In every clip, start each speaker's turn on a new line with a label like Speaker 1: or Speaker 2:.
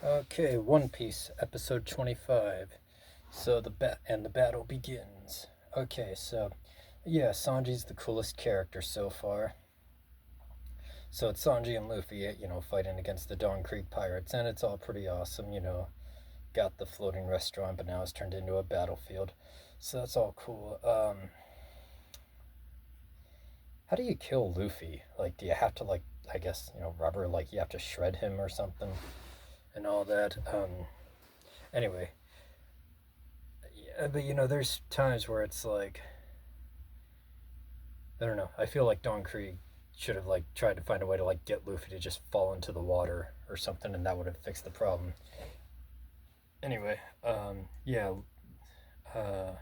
Speaker 1: Okay, One Piece, episode 25. So the battle begins. Okay, so yeah, Sanji's the coolest character so far. So it's Sanji and Luffy, fighting against the Dawn Creek pirates, and it's all pretty awesome. Got the floating restaurant, but now it's turned into a battlefield. So that's all cool. How do you kill Luffy? Like, do you have to I guess rubber, like you have to shred him or something, and all that. Anyway, yeah, but there's times where it's like, I don't know. I feel like Don Krieg should have tried to find a way to get Luffy to just fall into the water or something, and that would have fixed the problem. Anyway, yeah, uh,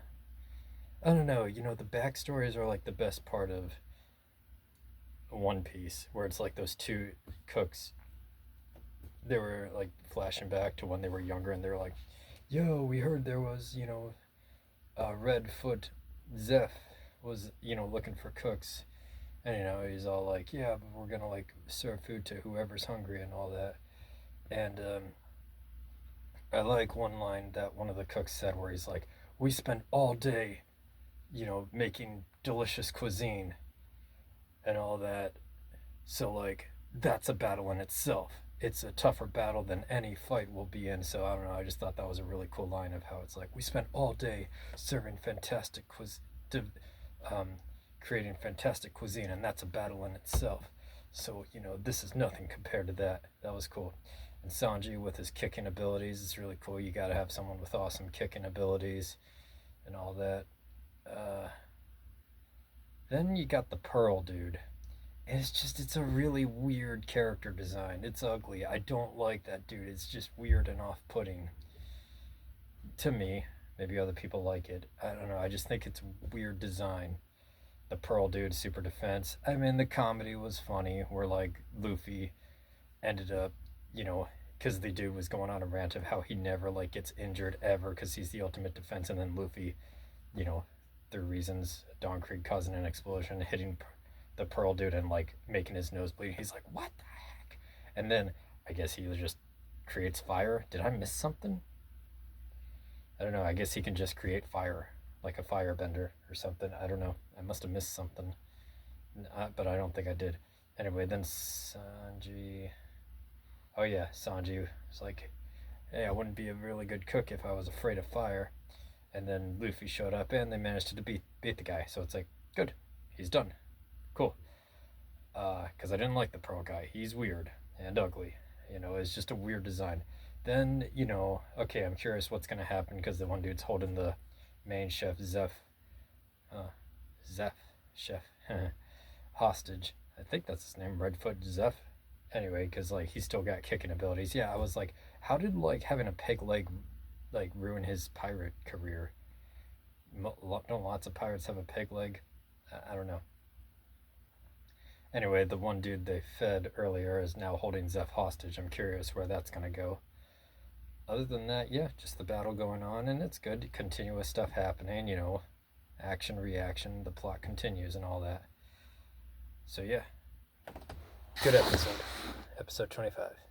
Speaker 1: I don't know. The backstories are like the best part of One Piece, where it's like those two cooks. They were like flashing back to when they were younger, and they were like, "Yo, we heard there was Redfoot Zeph was looking for cooks." And he's all like, "Yeah, but we're gonna serve food to whoever's hungry and all that." And I like one line that one of the cooks said where he's like, "We spent all day, making delicious cuisine and all that. So that's a battle in itself. It's a tougher battle than any fight we'll be in." So I don't know. I just thought that was a really cool line of how it's like we spent all day serving fantastic um, creating fantastic cuisine, and that's a battle in itself. So this is nothing compared to that. That was cool. And Sanji with his kicking abilities is really cool. You got to have someone with awesome kicking abilities and all that. Uh, then you got the Pearl dude. And it's a really weird character design. It's ugly. I don't like that dude. It's just weird and off putting to me. Maybe other people like it. I don't know. I just think it's weird design. The Pearl dude, super defense. I mean, the comedy was funny where Luffy ended up, you know, because the dude was going on a rant of how he never gets injured ever because he's the ultimate defense, and then Luffy, you know, through reasons, Don Krieg causing an explosion, hitting the Pearl dude and making his nose bleed. He's like, "What the heck?" And then I guess he just creates fire. Did I miss something? I don't know. I guess he can just create fire, like a firebender or something. I don't know. I must have missed something, but I don't think I did. Anyway, then Sanji. Oh yeah, Sanji was like, "Hey, I wouldn't be a really good cook if I was afraid of fire." And then Luffy showed up, and they managed to beat the guy. So it's like, good, he's done. Cool. Because I didn't like the Pearl guy. He's weird and ugly. It's just a weird design. Then okay, I'm curious what's gonna happen because the one dude's holding the main chef uh, Zeph, chef, hostage. I think that's his name, Redfoot Zeph. Anyway, because he's still got kicking abilities. Yeah, I was like, how did having a peg leg ruin his pirate career? Don't lots of pirates have a peg leg? I don't know. Anyway, the one dude they fed earlier is now holding Zeph hostage. I'm curious where that's gonna go. Other than that, yeah, just the battle going on, and it's good. Continuous stuff happening. Action, reaction. The plot continues and all that. So yeah, good episode. Episode 25.